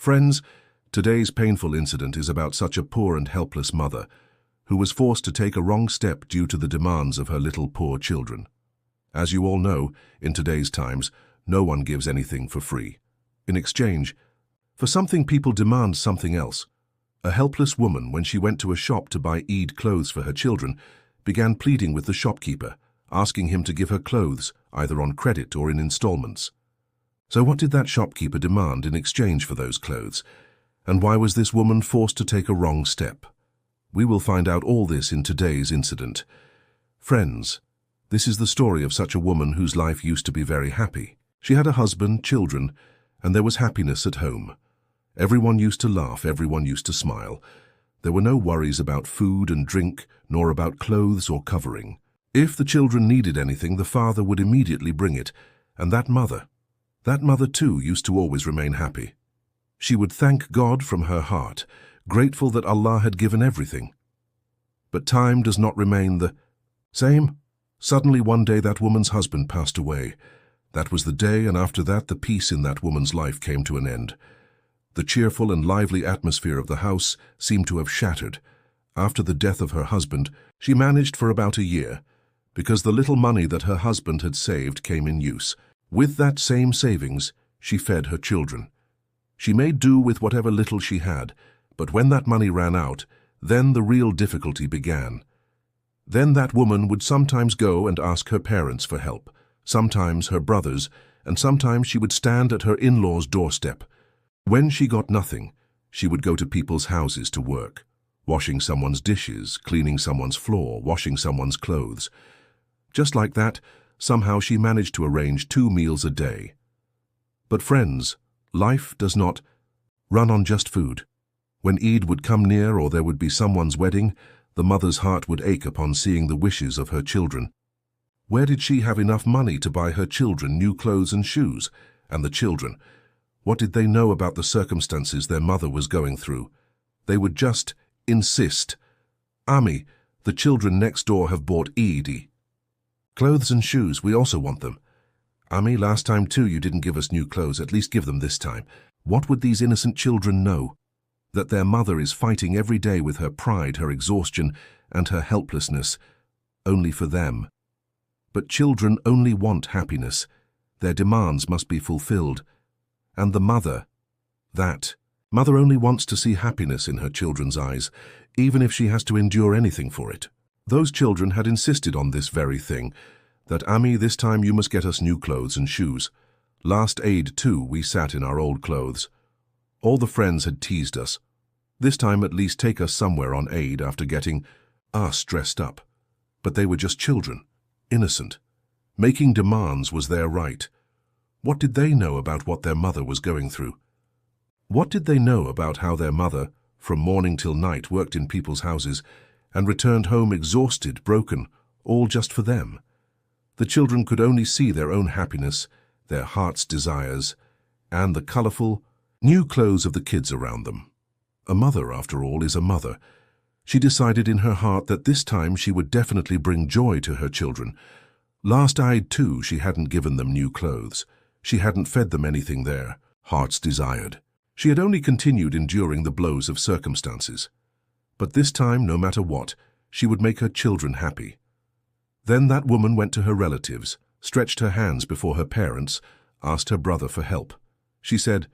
Friends, today's painful incident is about such a poor and helpless mother who was forced to take a wrong step due to the demands of her little poor children. As you all know, in today's times, no one gives anything for free. In exchange, for something people demand something else. A helpless woman, when she went to a shop to buy Eid clothes for her children, began pleading with the shopkeeper, asking him to give her clothes, either on credit or in installments. So what did that shopkeeper demand in exchange for those clothes? And why was this woman forced to take a wrong step? We will find out all this in today's incident. Friends, this is the story of such a woman whose life used to be very happy. She had a husband, children, and there was happiness at home. Everyone used to laugh, everyone used to smile. There were no worries about food and drink, nor about clothes or covering. If the children needed anything, the father would immediately bring it, and that mother too used to always remain happy. She would thank God from her heart, grateful that Allah had given everything. But time does not remain the same. Suddenly one day that woman's husband passed away. That was the day, and after that the peace in that woman's life came to an end. The cheerful and lively atmosphere of the house seemed to have shattered. After the death of her husband, she managed for about a year, because the little money that her husband had saved came in use. With that same savings, she fed her children. She made do with whatever little she had, but when that money ran out, then the real difficulty began. Then that woman would sometimes go and ask her parents for help, sometimes her brothers, and sometimes she would stand at her in-laws' doorstep. When she got nothing, she would go to people's houses to work, washing someone's dishes, cleaning someone's floor, washing someone's clothes. Just like that, somehow she managed to arrange 2 meals a day. But friends, life does not run on just food. When Eid would come near or there would be someone's wedding, the mother's heart would ache upon seeing the wishes of her children. Where did she have enough money to buy her children new clothes and shoes? And the children, what did they know about the circumstances their mother was going through? They would just insist, "Ami, the children next door have bought Eid clothes and shoes, we also want them. Ami, last time too you didn't give us new clothes, at least give them this time." What would these innocent children know? That their mother is fighting every day with her pride, her exhaustion, and her helplessness, only for them. But children only want happiness. Their demands must be fulfilled. And the mother only wants to see happiness in her children's eyes, even if she has to endure anything for it. Those children had insisted on this very thing, that Ami, this time you must get us new clothes and shoes. Last Eid too, we sat in our old clothes. All the friends had teased us. This time at least take us somewhere on Eid after getting us dressed up. But they were just children, innocent. Making demands was their right. What did they know about what their mother was going through? What did they know about how their mother, from morning till night, worked in people's houses and returned home exhausted, broken, all just for them? The children could only see their own happiness, their heart's desires, and the colorful, new clothes of the kids around them. A mother, after all, is a mother. She decided in her heart that this time she would definitely bring joy to her children. Last Eid too, she hadn't given them new clothes. She hadn't fed them anything their hearts desired. She had only continued enduring the blows of circumstances. But this time, no matter what, she would make her children happy. Then that woman went to her relatives, stretched her hands before her parents, asked her brother for help. She said,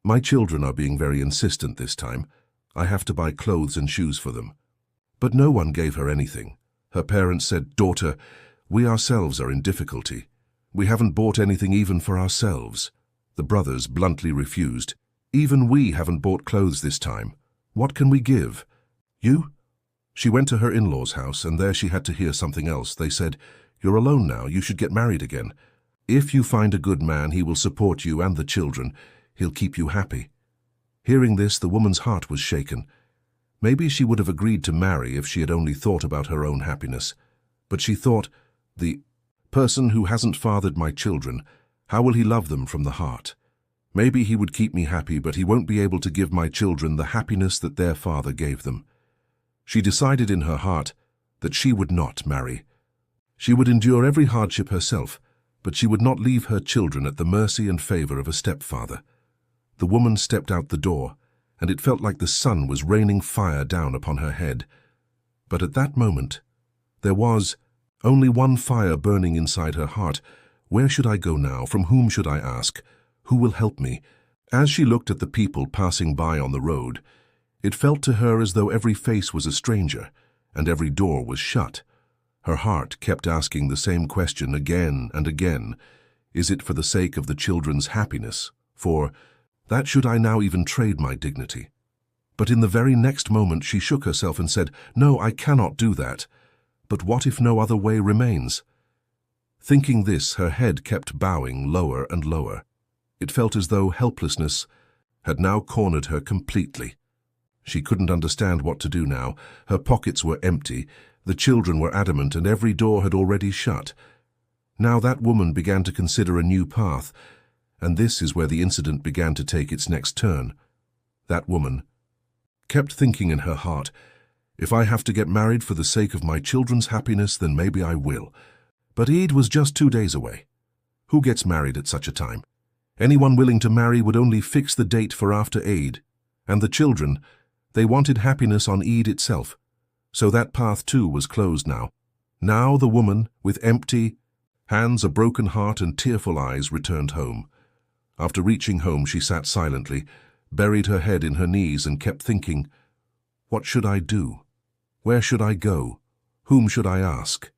"My children are being very insistent this time. I have to buy clothes and shoes for them." But no one gave her anything. Her parents said, "Daughter, we ourselves are in difficulty. We haven't bought anything even for ourselves." The brothers bluntly refused. "Even we haven't bought clothes this time. What can we give? You?" She went to her in-laws' house, and there she had to hear something else. They said, "You're alone now, you should get married again. If you find a good man, he will support you and the children. He'll keep you happy." Hearing this, the woman's heart was shaken. Maybe she would have agreed to marry if she had only thought about her own happiness. But she thought, the person who hasn't fathered my children, how will he love them from the heart? Maybe he would keep me happy, but he won't be able to give my children the happiness that their father gave them. She decided in her heart that she would not marry. She would endure every hardship herself, but she would not leave her children at the mercy and favor of a stepfather. The woman stepped out the door, and it felt like the sun was raining fire down upon her head. But at that moment, there was only one fire burning inside her heart. Where should I go now? From whom should I ask? Who will help me? As she looked at the people passing by on the road, it felt to her as though every face was a stranger, and every door was shut. Her heart kept asking the same question again and again. Is it for the sake of the children's happiness? For that should I now even trade my dignity? But in the very next moment she shook herself and said, "No, I cannot do that. But what if no other way remains?" Thinking this, her head kept bowing lower and lower. It felt as though helplessness had now cornered her completely. She couldn't understand what to do now. Her pockets were empty, the children were adamant, and every door had already shut. Now that woman began to consider a new path, and this is where the incident began to take its next turn. That woman kept thinking in her heart, "If I have to get married for the sake of my children's happiness, then maybe I will." But Eid was just 2 days away. Who gets married at such a time? Anyone willing to marry would only fix the date for after Eid. And the children, they wanted happiness on Eid itself. So that path too was closed now. Now the woman, with empty hands, a broken heart, and tearful eyes, returned home. After reaching home, she sat silently, buried her head in her knees, and kept thinking, "What should I do? Where should I go? Whom should I ask?"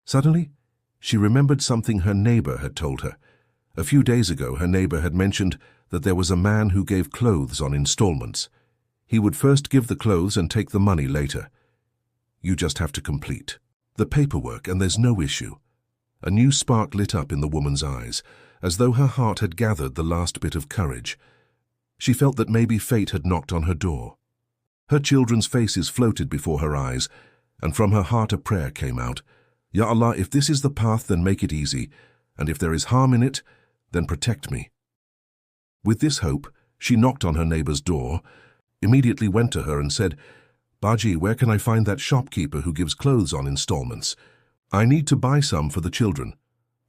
Suddenly, she remembered something her neighbor had told her. A few days ago, her neighbor had mentioned that there was a man who gave clothes on installments. He would first give the clothes and take the money later. You just have to complete the paperwork and there's no issue. A new spark lit up in the woman's eyes, as though her heart had gathered the last bit of courage. She felt that maybe fate had knocked on her door. Her children's faces floated before her eyes, and from her heart a prayer came out. "Ya Allah, if this is the path, then make it easy, and if there is harm in it, then protect me." With this hope, she knocked on her neighbor's door, immediately went to her and said, "Baji, where can I find that shopkeeper who gives clothes on installments? I need to buy some for the children."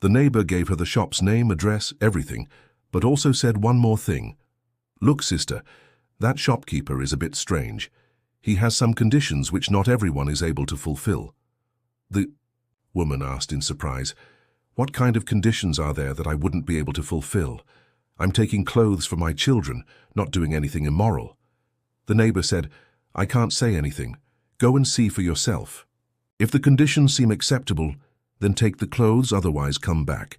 The neighbor gave her the shop's name, address, everything, but also said one more thing. "Look, sister, that shopkeeper is a bit strange. He has some conditions which not everyone is able to fulfill." The woman asked in surprise, "What kind of conditions are there that I wouldn't be able to fulfill? I'm taking clothes for my children, not doing anything immoral." The neighbor said, "I can't say anything. Go and see for yourself. If the conditions seem acceptable, then take the clothes, otherwise come back."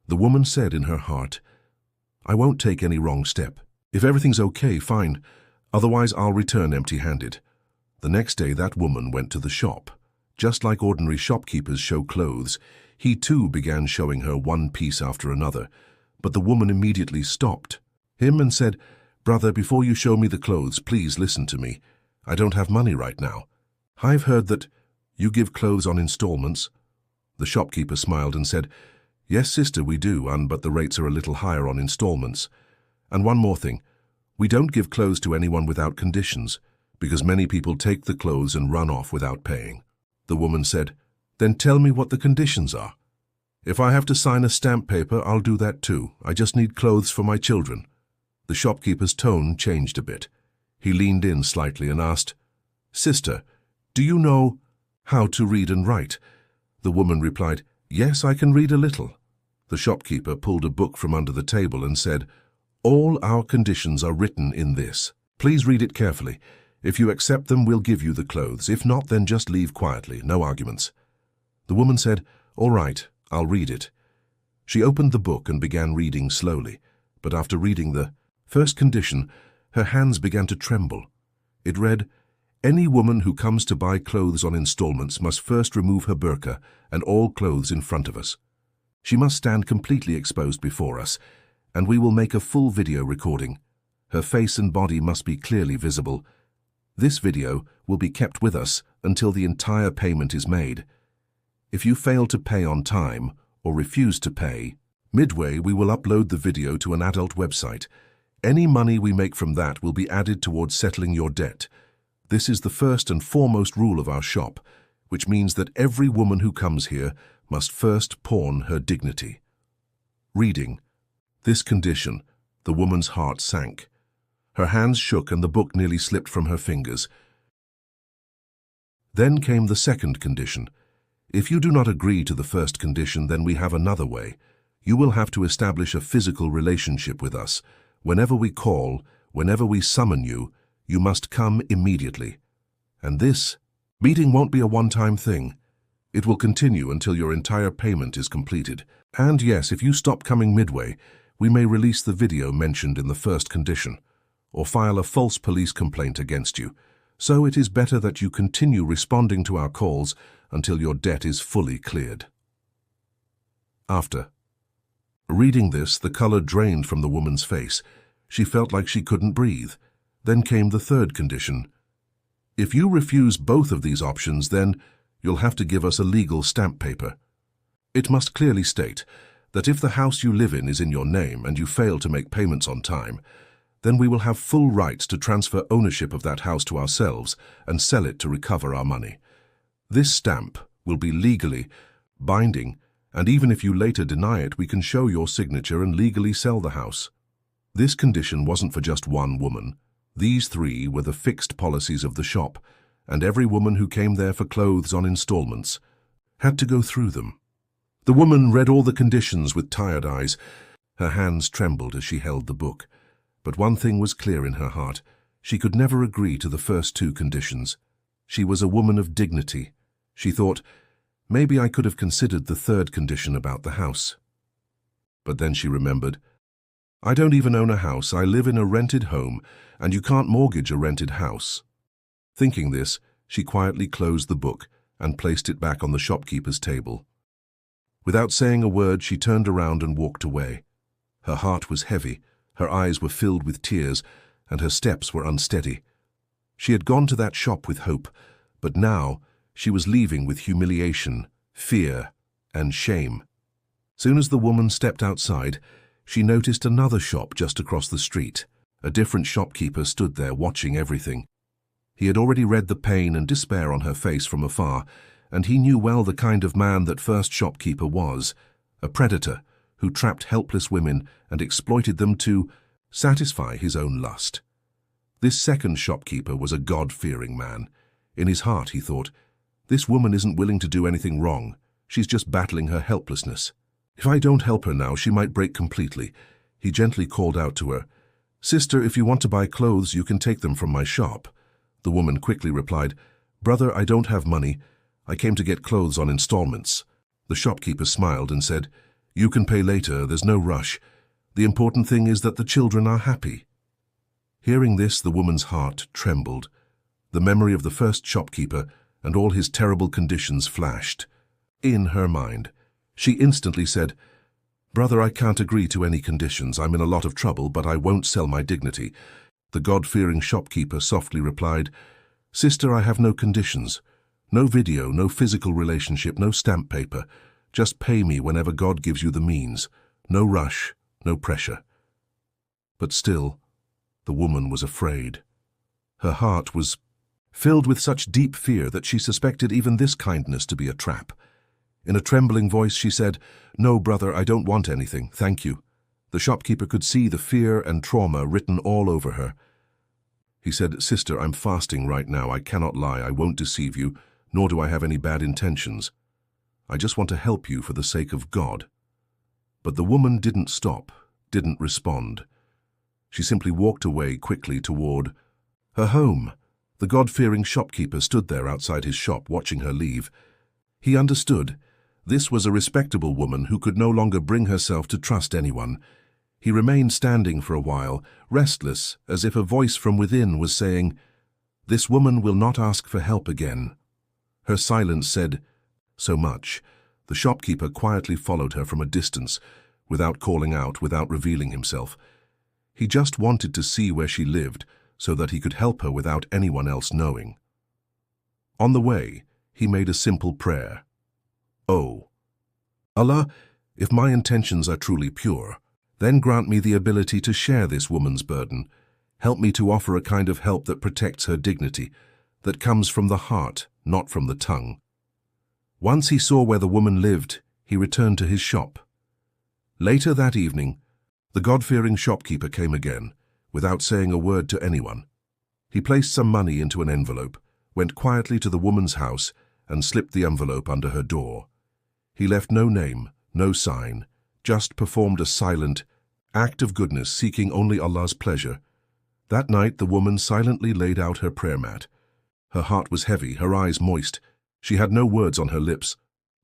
The woman said in her heart, "I won't take any wrong step. If everything's okay, fine. Otherwise, I'll return empty-handed." The next day, that woman went to the shop. Just like ordinary shopkeepers show clothes, he too began showing her one piece after another. But the woman immediately stopped him and said, "Brother, before you show me the clothes, please listen to me. I don't have money right now. I've heard that you give clothes on installments." The shopkeeper smiled and said, "Yes, sister, we do, but the rates are a little higher on installments. And one more thing, we don't give clothes to anyone without conditions, because many people take the clothes and run off without paying." The woman said, "Then tell me what the conditions are. If I have to sign a stamp paper, I'll do that too. I just need clothes for my children." The shopkeeper's tone changed a bit. He leaned in slightly and asked, "Sister, do you know how to read and write?" The woman replied, "Yes, I can read a little." The shopkeeper pulled a book from under the table and said, "All our conditions are written in this. Please read it carefully. If you accept them, we'll give you the clothes. If not, then just leave quietly, no arguments." The woman said, "All right, I'll read it." She opened the book and began reading slowly, but after reading the first condition, her hands began to tremble. It read, "Any woman who comes to buy clothes on installments must first remove her burqa and all clothes in front of us. She must stand completely exposed before us, and we will make a full video recording. Her face and body must be clearly visible. This video will be kept with us until the entire payment is made. If you fail to pay on time or refuse to pay, midway we will upload the video to an adult website. Any money we make from that will be added towards settling your debt. This is the first and foremost rule of our shop, which means that every woman who comes here must first pawn her dignity." Reading this condition, The woman's heart sank. Her hands shook and the book nearly slipped from her fingers. Then came the second condition. If you do not agree to the first condition, then we have another way. You will have to establish a physical relationship with us. Whenever we call, whenever we summon you, you must come immediately. And this meeting won't be a one-time thing. It will continue until your entire payment is completed. And yes, if you stop coming midway, we may release the video mentioned in the first condition, or file a false police complaint against you. So it is better that you continue responding to our calls until your debt is fully cleared. After reading this, the color drained from the woman's face. She felt like she couldn't breathe. Then came the third condition. If you refuse both of these options, then you'll have to give us a legal stamp paper. It must clearly state that if the house you live in is in your name and you fail to make payments on time, then we will have full rights to transfer ownership of that house to ourselves and sell it to recover our money. This stamp will be legally binding, and even if you later deny it, we can show your signature and legally sell the house. This condition wasn't for just one woman. These three were the fixed policies of the shop, and every woman who came there for clothes on installments had to go through them. The woman read all the conditions with tired eyes. Her hands trembled as she held the book. But one thing was clear in her heart. She could never agree to the first two conditions. She was a woman of dignity. She thought, maybe I could have considered the third condition about the house. But then she remembered, I don't even own a house. I live in a rented home, and you can't mortgage a rented house. Thinking this, she quietly closed the book and placed it back on the shopkeeper's table. Without saying a word, she turned around and walked away. Her heart was heavy, her eyes were filled with tears, and her steps were unsteady. She had gone to that shop with hope, but now she was leaving with humiliation, fear, and shame. Soon as the woman stepped outside, she noticed another shop just across the street. A different shopkeeper stood there watching everything. He had already read the pain and despair on her face from afar, and he knew well the kind of man that first shopkeeper was, a predator who trapped helpless women and exploited them to satisfy his own lust. This second shopkeeper was a God-fearing man. In his heart, he thought, this woman isn't willing to do anything wrong. She's just battling her helplessness. If I don't help her now, she might break completely. He gently called out to her, Sister, if you want to buy clothes, you can take them from my shop. The woman quickly replied, Brother, I don't have money. I came to get clothes on installments. The shopkeeper smiled and said, You can pay later, there's no rush. The important thing is that the children are happy. Hearing this, the woman's heart trembled. The memory of the first shopkeeper and all his terrible conditions flashed. In her mind, she instantly said, Brother, I can't agree to any conditions. I'm in a lot of trouble, but I won't sell my dignity. The God-fearing shopkeeper softly replied, Sister, I have no conditions. No video, no physical relationship, no stamp paper. Just pay me whenever God gives you the means. No rush, no pressure. But still, the woman was afraid. Her heart was filled with such deep fear that she suspected even this kindness to be a trap. In a trembling voice, she said, No, brother, I don't want anything, thank you. The shopkeeper could see the fear and trauma written all over her. He said, Sister, I'm fasting right now. I cannot lie. I won't deceive you, nor do I have any bad intentions. I just want to help you for the sake of God. But the woman didn't stop, didn't respond. She simply walked away quickly toward her home. The God-fearing shopkeeper stood there outside his shop watching her leave. He understood. This was a respectable woman who could no longer bring herself to trust anyone. He remained standing for a while, restless, as if a voice from within was saying, This woman will not ask for help again. Her silence said so much. The shopkeeper quietly followed her from a distance, without calling out, without revealing himself. He just wanted to see where she lived, so that he could help her without anyone else knowing. On the way, he made a simple prayer. Oh, Allah, if my intentions are truly pure, then grant me the ability to share this woman's burden. Help me to offer a kind of help that protects her dignity, that comes from the heart, not from the tongue. Once he saw where the woman lived, he returned to his shop. Later that evening, The God-fearing shopkeeper came again, without saying a word to anyone. He placed some money into an envelope, went quietly to the woman's house, and slipped the envelope under her door. He left no name, no sign, just performed a silent act of goodness seeking only Allah's pleasure. That night the woman silently laid out her prayer mat. Her heart was heavy, her eyes moist. She had no words on her lips,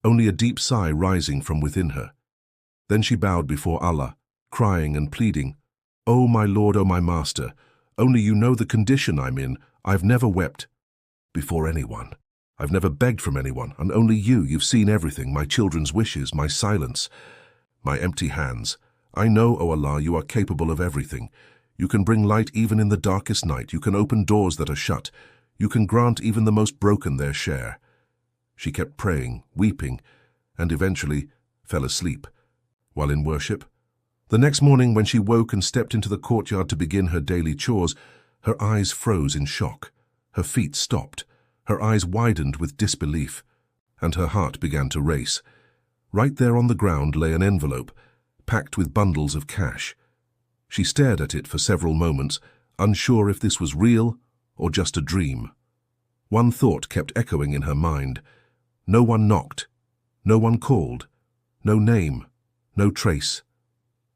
only a deep sigh rising from within her. Then she bowed before Allah, crying and pleading, "O my Lord, O my Master, only you know the condition I'm in. I've never wept before anyone. I've never begged from anyone, and only you've seen everything, my children's wishes, my silence, my empty hands. I know, O Allah, you are capable of everything. You can bring light even in the darkest night. You can open doors that are shut. You can grant even the most broken their share." She kept praying, weeping, and eventually fell asleep. While in worship, the next morning when she woke and stepped into the courtyard to begin her daily chores, her eyes froze in shock. Her feet stopped. Her eyes widened with disbelief, and her heart began to race. Right there on the ground lay an envelope, packed with bundles of cash. She stared at it for several moments, unsure if this was real or just a dream. One thought kept echoing in her mind. No one knocked. No one called. No name. No trace.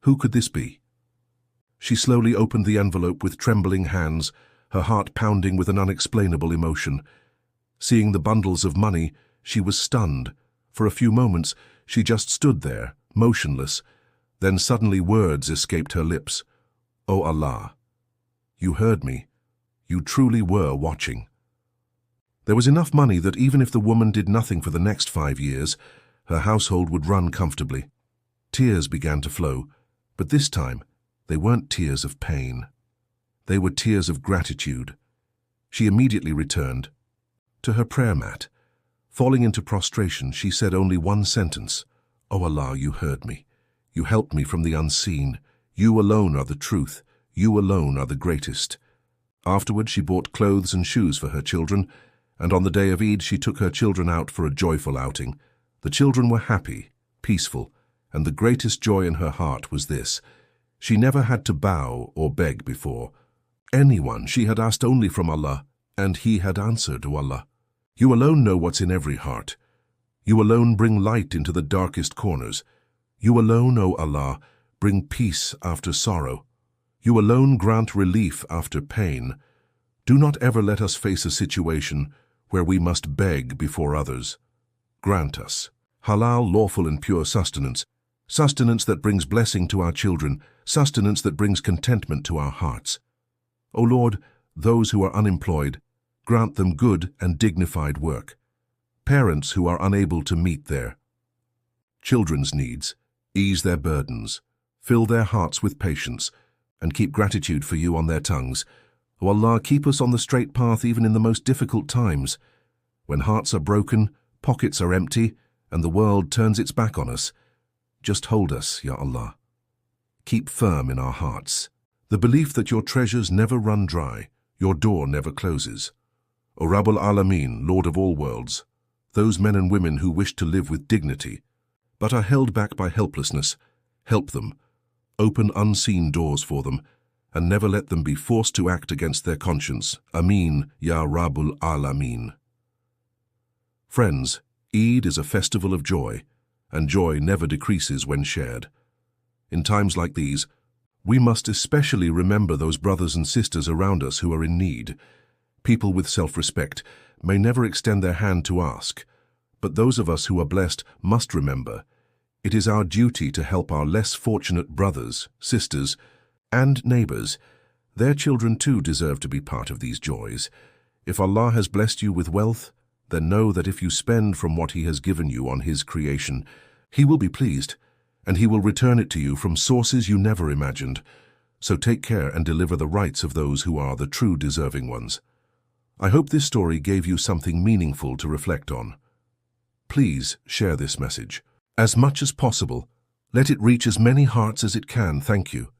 Who could this be? She slowly opened the envelope with trembling hands, her heart pounding with an unexplainable emotion. Seeing the bundles of money, she was stunned. For a few moments, she just stood there, motionless. Then suddenly words escaped her lips. "O Allah, you heard me. You truly were watching." There was enough money that even if the woman did nothing for the next 5 years, her household would run comfortably. Tears began to flow, but this time they weren't tears of pain. They were tears of gratitude. She immediately returned to her prayer mat. Falling into prostration, she said only one sentence: "O Allah, you heard me. You helped me from the unseen. You alone are the truth. You alone are the greatest." Afterward, she bought clothes and shoes for her children, and on the day of Eid, she took her children out for a joyful outing. The children were happy, peaceful, and the greatest joy in her heart was this: she never had to bow or beg before anyone. She had asked only from Allah, and He had answered, "O Allah, you alone know what's in every heart. You alone bring light into the darkest corners. You alone, O Allah, bring peace after sorrow. You alone grant relief after pain. Do not ever let us face a situation where we must beg before others. Grant us halal, lawful and pure sustenance, sustenance that brings blessing to our children, sustenance that brings contentment to our hearts. O Lord, those who are unemployed, grant them good and dignified work. Parents who are unable to meet their children's needs, ease their burdens, fill their hearts with patience, and keep gratitude for you on their tongues. O Allah, keep us on the straight path even in the most difficult times. When hearts are broken, pockets are empty, and the world turns its back on us, just hold us, Ya Allah. Keep firm in our hearts the belief that your treasures never run dry, your door never closes. O Rabbul Alameen, Lord of all worlds, those men and women who wish to live with dignity, but are held back by helplessness, help them. Open unseen doors for them, and never let them be forced to act against their conscience. Ameen, Ya Rabbul Alameen. Friends, Eid is a festival of joy, and joy never decreases when shared. In times like these, we must especially remember those brothers and sisters around us who are in need. People with self-respect may never extend their hand to ask, but those of us who are blessed must remember it is our duty to help our less fortunate brothers, sisters, and neighbors. Their children too deserve to be part of these joys. If Allah has blessed you with wealth, then know that if you spend from what He has given you on His creation, He will be pleased, and He will return it to you from sources you never imagined. So take care and deliver the rights of those who are the true deserving ones. I hope this story gave you something meaningful to reflect on. Please share this message as much as possible. Let it reach as many hearts as it can. Thank you.